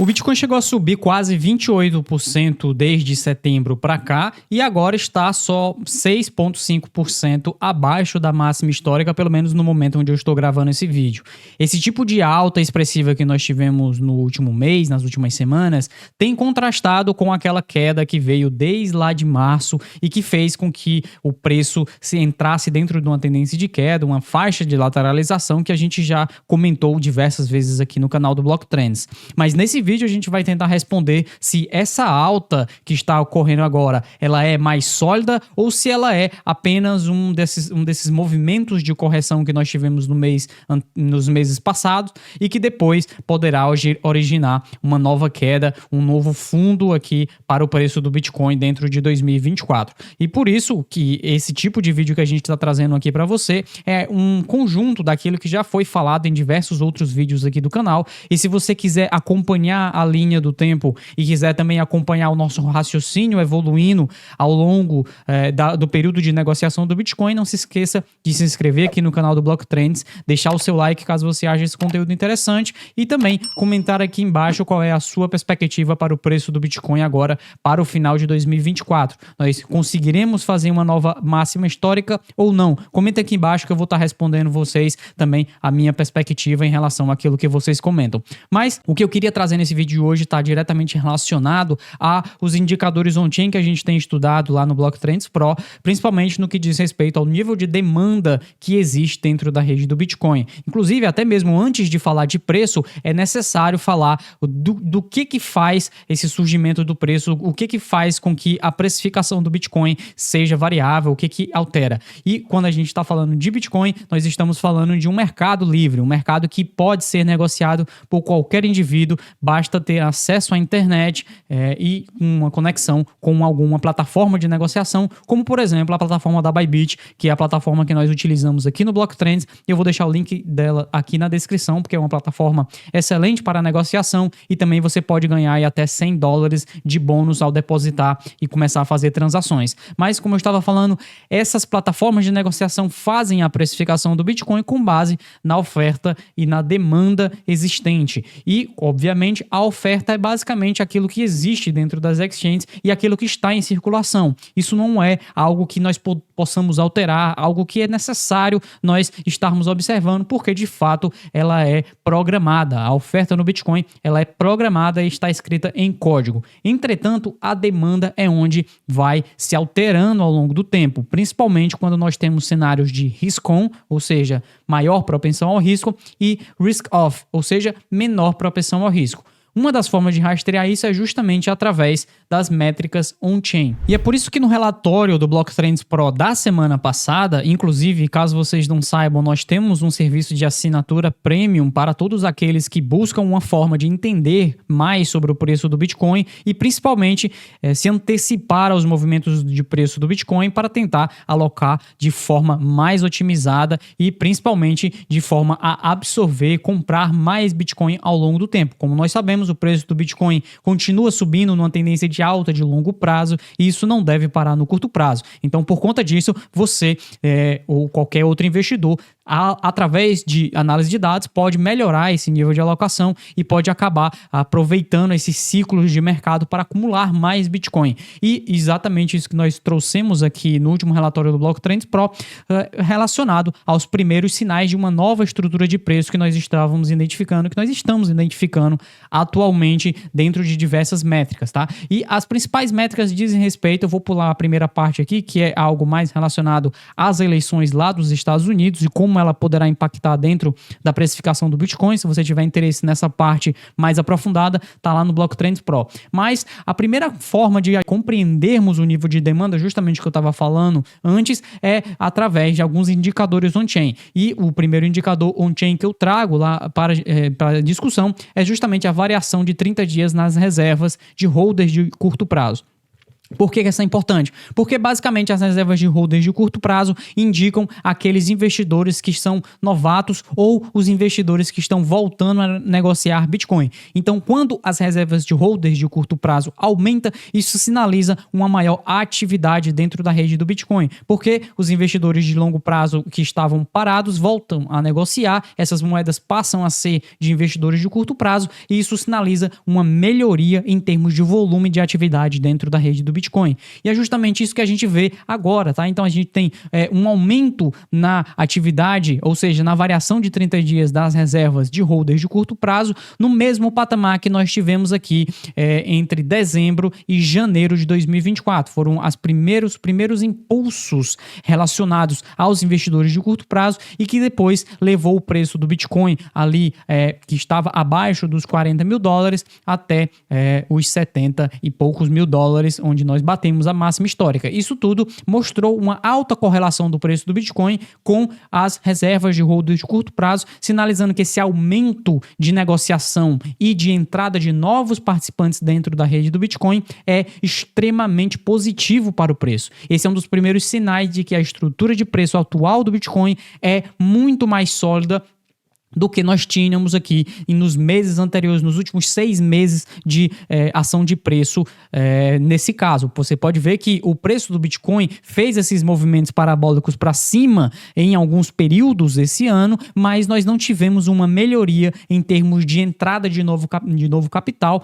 O Bitcoin chegou a subir quase 28% desde setembro para cá e agora está só 6,5% abaixo da máxima histórica, pelo menos no momento onde eu estou gravando esse vídeo. Esse tipo de alta expressiva que nós tivemos no último mês, nas últimas semanas, tem contrastado com aquela queda que veio desde lá de março e que fez com que o preço se entrasse dentro de uma tendência de queda, uma faixa de lateralização que a gente já comentou diversas vezes aqui no canal do Block Trends. Mas nesse vídeo a gente vai tentar responder se essa alta que está ocorrendo agora, ela é mais sólida ou se ela é apenas um desses movimentos de correção que nós tivemos nos meses passados e que depois poderá originar uma nova queda, um novo fundo aqui para o preço do Bitcoin dentro de 2024. E por isso que esse tipo de vídeo que a gente está trazendo aqui para você é um conjunto daquilo que já foi falado em diversos outros vídeos aqui do canal. E se você quiser acompanhar a linha do tempo e quiser também acompanhar o nosso raciocínio evoluindo ao longo do período de negociação do Bitcoin, não se esqueça de se inscrever aqui no canal do Block Trends, deixar o seu like caso você ache esse conteúdo interessante e também comentar aqui embaixo qual é a sua perspectiva para o preço do Bitcoin agora para o final de 2024. Nós conseguiremos fazer uma nova máxima histórica ou não? Comenta aqui embaixo que eu vou estar respondendo vocês também a minha perspectiva em relação àquilo que vocês comentam. Mas o que eu queria trazer nesse vídeo de hoje está diretamente relacionado aos indicadores on-chain que a gente tem estudado lá no Block Trends Pro, principalmente no que diz respeito ao nível de demanda que existe dentro da rede do Bitcoin. Inclusive, até mesmo antes de falar de preço, é necessário falar do que faz esse surgimento do preço, o que faz com que a precificação do Bitcoin seja variável, o que altera. E quando a gente está falando de Bitcoin, nós estamos falando de um mercado livre, um mercado que pode ser negociado por qualquer indivíduo, basta ter acesso à internet e uma conexão com alguma plataforma de negociação, como por exemplo a plataforma da Bybit, que é a plataforma que nós utilizamos aqui no Block Trends. Eu vou deixar o link dela aqui na descrição, porque é uma plataforma excelente para negociação e também você pode ganhar aí até $100 de bônus ao depositar e começar a fazer transações. Mas como eu estava falando, essas plataformas de negociação fazem a precificação do Bitcoin com base na oferta e na demanda existente. E, obviamente, a oferta é basicamente aquilo que existe dentro das exchanges e aquilo que está em circulação. Isso não é algo que nós possamos alterar, algo que é necessário nós estarmos observando, porque de fato ela é programada. A oferta no Bitcoin ela é programada e está escrita em código. Entretanto, a demanda é onde vai se alterando ao longo do tempo, principalmente quando nós temos cenários de risk-on, ou seja, maior propensão ao risco, e risk-off, ou seja, menor propensão ao risco. Uma das formas de rastrear isso é justamente através das métricas on-chain. E é por isso que no relatório do Block Trends Pro da semana passada, inclusive, caso vocês não saibam, nós temos um serviço de assinatura premium para todos aqueles que buscam uma forma de entender mais sobre o preço do Bitcoin e principalmente se antecipar aos movimentos de preço do Bitcoin para tentar alocar de forma mais otimizada e principalmente de forma a absorver, comprar mais Bitcoin ao longo do tempo. Como nós sabemos, o preço do Bitcoin continua subindo numa tendência de alta de longo prazo e isso não deve parar no curto prazo. Então, por conta disso, você ou qualquer outro investidor, através de análise de dados, pode melhorar esse nível de alocação e pode acabar aproveitando esses ciclos de mercado para acumular mais Bitcoin. E exatamente isso que nós trouxemos aqui no último relatório do Block Trends Pro, relacionado aos primeiros sinais de uma nova estrutura de preço que nós estamos identificando atualmente dentro de diversas métricas, tá? E as principais métricas dizem respeito, eu vou pular a primeira parte aqui, que é algo mais relacionado às eleições lá dos Estados Unidos e como ela poderá impactar dentro da precificação do Bitcoin. Se você tiver interesse nessa parte mais aprofundada, tá lá no Block Trends Pro. Mas a primeira forma de compreendermos o nível de demanda, justamente o que eu estava falando antes, é através de alguns indicadores on-chain. E o primeiro indicador on-chain que eu trago lá para discussão é justamente a variação de 30 dias nas reservas de holders de curto prazo. Por que essa é importante? Porque basicamente as reservas de holders de curto prazo indicam aqueles investidores que são novatos ou os investidores que estão voltando a negociar Bitcoin. Então, quando as reservas de holders de curto prazo aumentam, isso sinaliza uma maior atividade dentro da rede do Bitcoin, porque os investidores de longo prazo que estavam parados voltam a negociar, essas moedas passam a ser de investidores de curto prazo e isso sinaliza uma melhoria em termos de volume de atividade dentro da rede do Bitcoin. E é justamente isso que a gente vê agora, tá? Então a gente tem um aumento na atividade, ou seja, na variação de 30 dias das reservas de holders de curto prazo, no mesmo patamar que nós tivemos aqui entre dezembro e janeiro de 2024. Foram os primeiros impulsos relacionados aos investidores de curto prazo e que depois levou o preço do Bitcoin ali, que estava abaixo dos $40 mil, até os 70 e poucos mil dólares, onde nós batemos a máxima histórica. Isso tudo mostrou uma alta correlação do preço do Bitcoin com as reservas de holders de curto prazo, sinalizando que esse aumento de negociação e de entrada de novos participantes dentro da rede do Bitcoin é extremamente positivo para o preço. Esse é um dos primeiros sinais de que a estrutura de preço atual do Bitcoin é muito mais sólida do que nós tínhamos aqui nos meses anteriores, nos últimos 6 meses de ação de preço. Nesse caso, você pode ver que o preço do Bitcoin fez esses movimentos parabólicos para cima em alguns períodos esse ano, mas nós não tivemos uma melhoria em termos de entrada de novo capital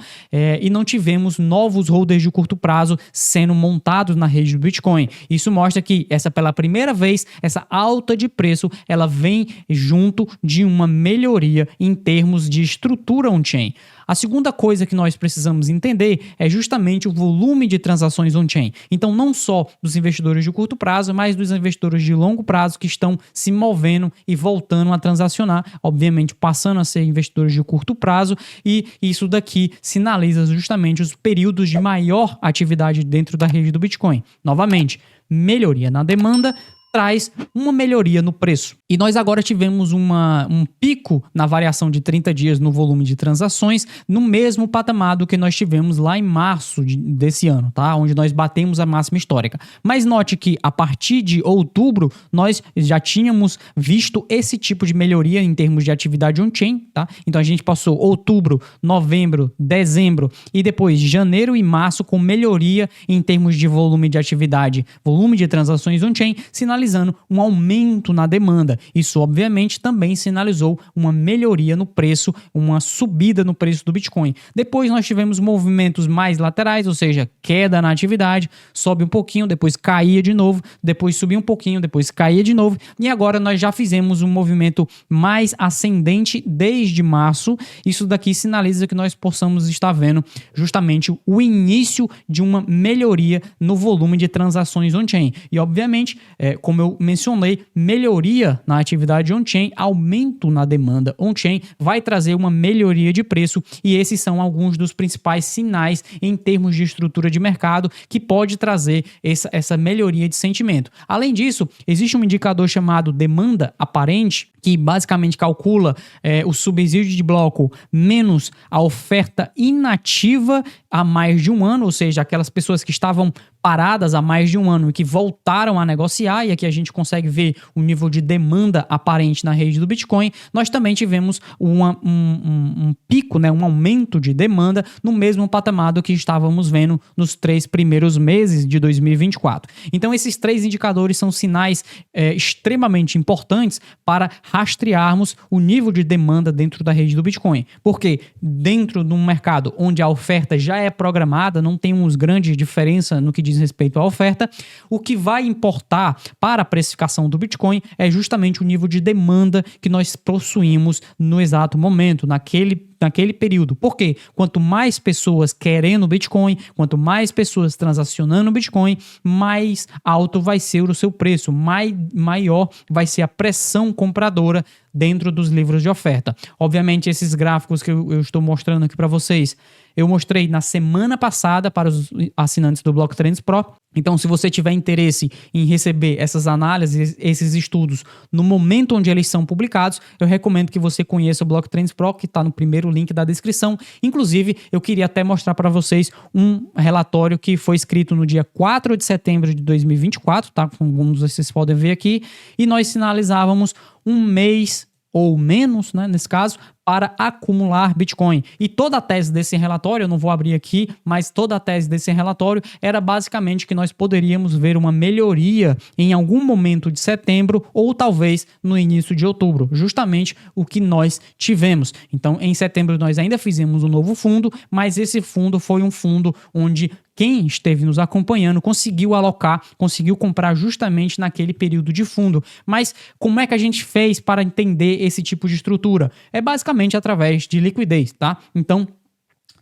e não tivemos novos holders de curto prazo sendo montados na rede do Bitcoin. Isso mostra que pela primeira vez, essa alta de preço, ela vem junto de uma melhoria em termos de estrutura on-chain. A segunda coisa que nós precisamos entender é justamente o volume de transações on-chain. Então, não só dos investidores de curto prazo, mas dos investidores de longo prazo que estão se movendo e voltando a transacionar, obviamente passando a ser investidores de curto prazo, e isso daqui sinaliza justamente os períodos de maior atividade dentro da rede do Bitcoin. Novamente, melhoria na demanda traz uma melhoria no preço. E nós agora tivemos um pico na variação de 30 dias no volume de transações, no mesmo patamar do que nós tivemos lá em março desse ano, tá? Onde nós batemos a máxima histórica. Mas note que a partir de outubro, nós já tínhamos visto esse tipo de melhoria em termos de atividade on-chain, tá? Então a gente passou outubro, novembro, dezembro e depois janeiro e março com melhoria em termos de volume de atividade, volume de transações on-chain, sinalizando um aumento na demanda. Isso, obviamente, também sinalizou uma melhoria no preço, uma subida no preço do Bitcoin. Depois nós tivemos movimentos mais laterais, ou seja, queda na atividade, sobe um pouquinho, depois caía de novo, depois subia um pouquinho, depois caía de novo, e agora nós já fizemos um movimento mais ascendente desde março. Isso daqui sinaliza que nós possamos estar vendo justamente o início de uma melhoria no volume de transações on-chain. E, obviamente, como eu mencionei, melhoria na atividade on-chain, aumento na demanda on-chain, vai trazer uma melhoria de preço, e esses são alguns dos principais sinais em termos de estrutura de mercado que pode trazer essa melhoria de sentimento. Além disso, existe um indicador chamado demanda aparente, que basicamente calcula o subsídio de bloco menos a oferta inativa há mais de um ano, ou seja, aquelas pessoas que estavam paradas há mais de um ano e que voltaram a negociar, e aqui a gente consegue ver o nível de demanda aparente na rede do Bitcoin. Nós também tivemos um pico, um aumento de demanda no mesmo patamar do que estávamos vendo nos 3 primeiros meses de 2024. Então esses 3 indicadores são sinais extremamente importantes para rastrearmos o nível de demanda dentro da rede do Bitcoin. Porque dentro de um mercado onde a oferta já é programada, não temos grande diferença no que diz respeito à oferta, o que vai importar para a precificação do Bitcoin é justamente o nível de demanda que nós possuímos no exato momento, naquele período. Porque quanto mais pessoas querendo Bitcoin, quanto mais pessoas transacionando Bitcoin, mais alto vai ser o seu preço, maior vai ser a pressão compradora dentro dos livros de oferta. Obviamente, esses gráficos que eu estou mostrando aqui para vocês, eu mostrei na semana passada para os assinantes do Block Trends Pro. Então, se você tiver interesse em receber essas análises, esses estudos no momento onde eles são publicados, eu recomendo que você conheça o Block Trends Pro, que está no primeiro link da descrição. Inclusive, eu queria até mostrar para vocês um relatório que foi escrito no dia 4 de setembro de 2024, tá? Como vocês podem ver aqui, e nós sinalizávamos um mês ou menos, né, nesse caso, para acumular Bitcoin. E toda a tese desse relatório, eu não vou abrir aqui, mas toda a tese desse relatório era basicamente que nós poderíamos ver uma melhoria em algum momento de setembro ou talvez no início de outubro, justamente o que nós tivemos. Então, em setembro nós ainda fizemos um novo fundo, mas esse fundo foi um fundo onde quem esteve nos acompanhando conseguiu alocar, conseguiu comprar justamente naquele período de fundo. Mas como é que a gente fez para entender esse tipo de estrutura? É basicamente através de liquidez, tá? Então,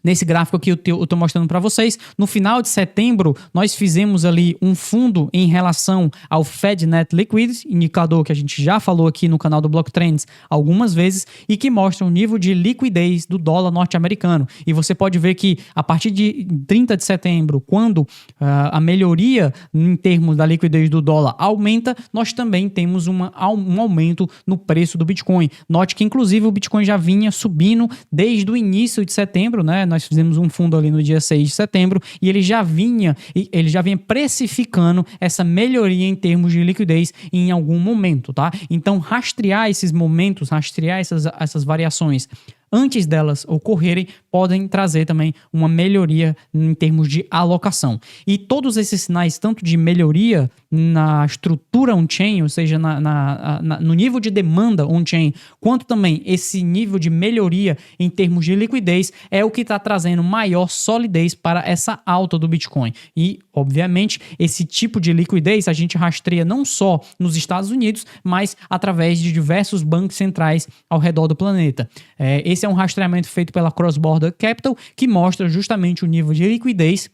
nesse gráfico aqui eu estou mostrando para vocês, no final de setembro nós fizemos ali um fundo em relação ao Fed Net Liquidity, indicador que a gente já falou aqui no canal do Block Trends algumas vezes e que mostra o nível de liquidez do dólar norte-americano. E você pode ver que a partir de 30 de setembro, quando a melhoria em termos da liquidez do dólar aumenta, nós também temos um aumento no preço do Bitcoin. Note que inclusive o Bitcoin já vinha subindo desde o início de setembro, né? Nós fizemos um fundo ali no dia 6 de setembro e ele já vinha precificando essa melhoria em termos de liquidez em algum momento, tá? Então, rastrear esses momentos, rastrear essas variações antes delas ocorrerem, podem trazer também uma melhoria em termos de alocação. E todos esses sinais, tanto de melhoria na estrutura on-chain, ou seja, no nível de demanda on-chain, quanto também esse nível de melhoria em termos de liquidez, é o que está trazendo maior solidez para essa alta do Bitcoin. E, obviamente, esse tipo de liquidez a gente rastreia não só nos Estados Unidos, mas através de diversos bancos centrais ao redor do planeta. Esse é um rastreamento feito pela Cross Border Capital, que mostra justamente o nível de liquidez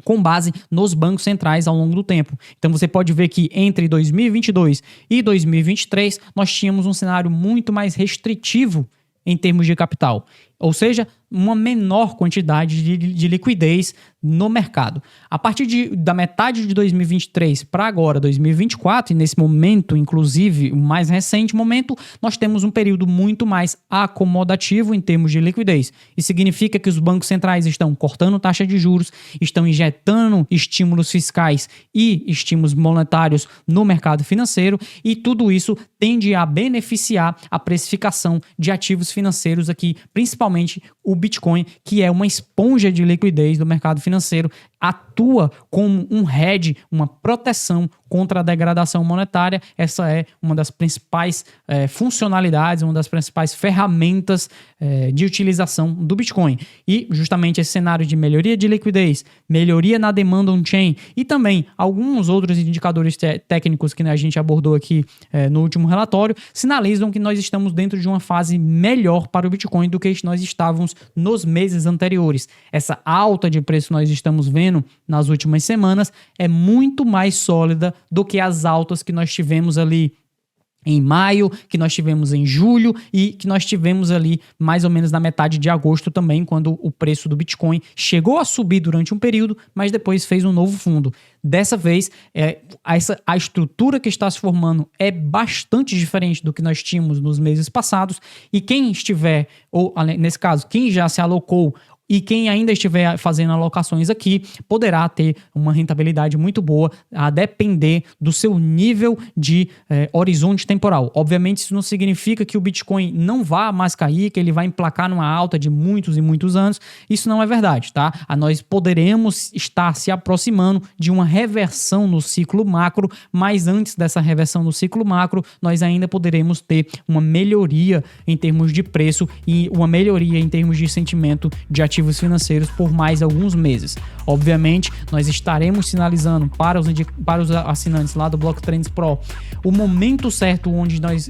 com base nos bancos centrais ao longo do tempo. Então você pode ver que entre 2022 e 2023 nós tínhamos um cenário muito mais restritivo em termos de capital, ou seja, uma menor quantidade de liquidez no mercado. A partir da metade de 2023 para agora, 2024, e nesse momento, inclusive, o mais recente momento, nós temos um período muito mais acomodativo em termos de liquidez. Isso significa que os bancos centrais estão cortando taxa de juros, estão injetando estímulos fiscais e estímulos monetários no mercado financeiro, e tudo isso tende a beneficiar a precificação de ativos financeiros aqui, principalmente o Bitcoin, que é uma esponja de liquidez do mercado financeiro, atua como um hedge, uma proteção contra a degradação monetária. Essa é uma das principais funcionalidades, uma das principais ferramentas de utilização do Bitcoin. E justamente esse cenário de melhoria de liquidez, melhoria na demanda on-chain e também alguns outros indicadores técnicos que a gente abordou aqui no último relatório, sinalizam que nós estamos dentro de uma fase melhor para o Bitcoin do que nós estávamos nos meses anteriores. Essa alta de preço que nós estamos vendo nas últimas semanas é muito mais sólida do que as altas que nós tivemos ali em maio, que nós tivemos em julho e que nós tivemos ali mais ou menos na metade de agosto também, quando o preço do Bitcoin chegou a subir durante um período, mas depois fez um novo fundo. Dessa vez, a estrutura que está se formando é bastante diferente do que nós tínhamos nos meses passados, e quem estiver, ou nesse caso, quem já se alocou e quem ainda estiver fazendo alocações aqui poderá ter uma rentabilidade muito boa, a depender do seu nível de horizonte temporal. Obviamente, isso não significa que o Bitcoin não vá mais cair, que ele vai emplacar numa alta de muitos e muitos anos. Isso não é verdade, tá? Nós poderemos estar se aproximando de uma reversão no ciclo macro, mas antes dessa reversão no ciclo macro, nós ainda poderemos ter uma melhoria em termos de preço e uma melhoria em termos de sentimento de ativos financeiros por mais alguns meses. Obviamente, nós estaremos sinalizando para os assinantes lá do Block Trends Pro o momento certo onde nós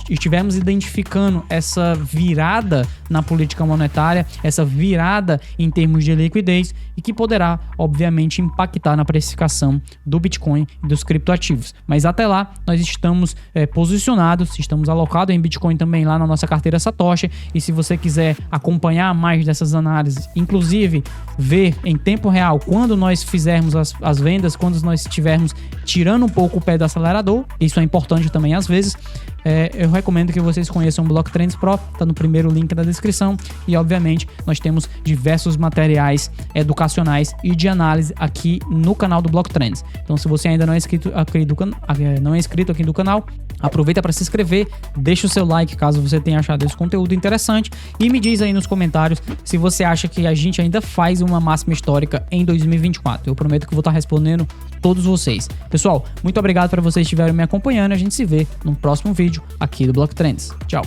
estivermos identificando essa virada na política monetária, essa virada em termos de liquidez, e que poderá, obviamente, impactar na precificação do Bitcoin e dos criptoativos. Mas até lá, nós estamos posicionados, estamos alocados em Bitcoin também lá na nossa carteira Satoshi, e se você quiser acompanhar mais dessas análises análise, inclusive ver em tempo real quando nós fizermos as vendas, quando nós estivermos tirando um pouco o pé do acelerador. Isso é importante também às vezes. Eu recomendo que vocês conheçam o Block Trends Pro, tá no primeiro link da descrição, e obviamente nós temos diversos materiais educacionais e de análise aqui no canal do Block Trends. Então, se você ainda não é inscrito aqui do canal, aproveita para se inscrever, deixa o seu like caso você tenha achado esse conteúdo interessante e me diz aí nos comentários se você acha que a gente ainda faz uma máxima histórica em 2024. Eu prometo que vou estar respondendo todos vocês. Pessoal, muito obrigado para vocês que estiverem me acompanhando. A gente se vê no próximo vídeo aqui do Block Trends. Tchau!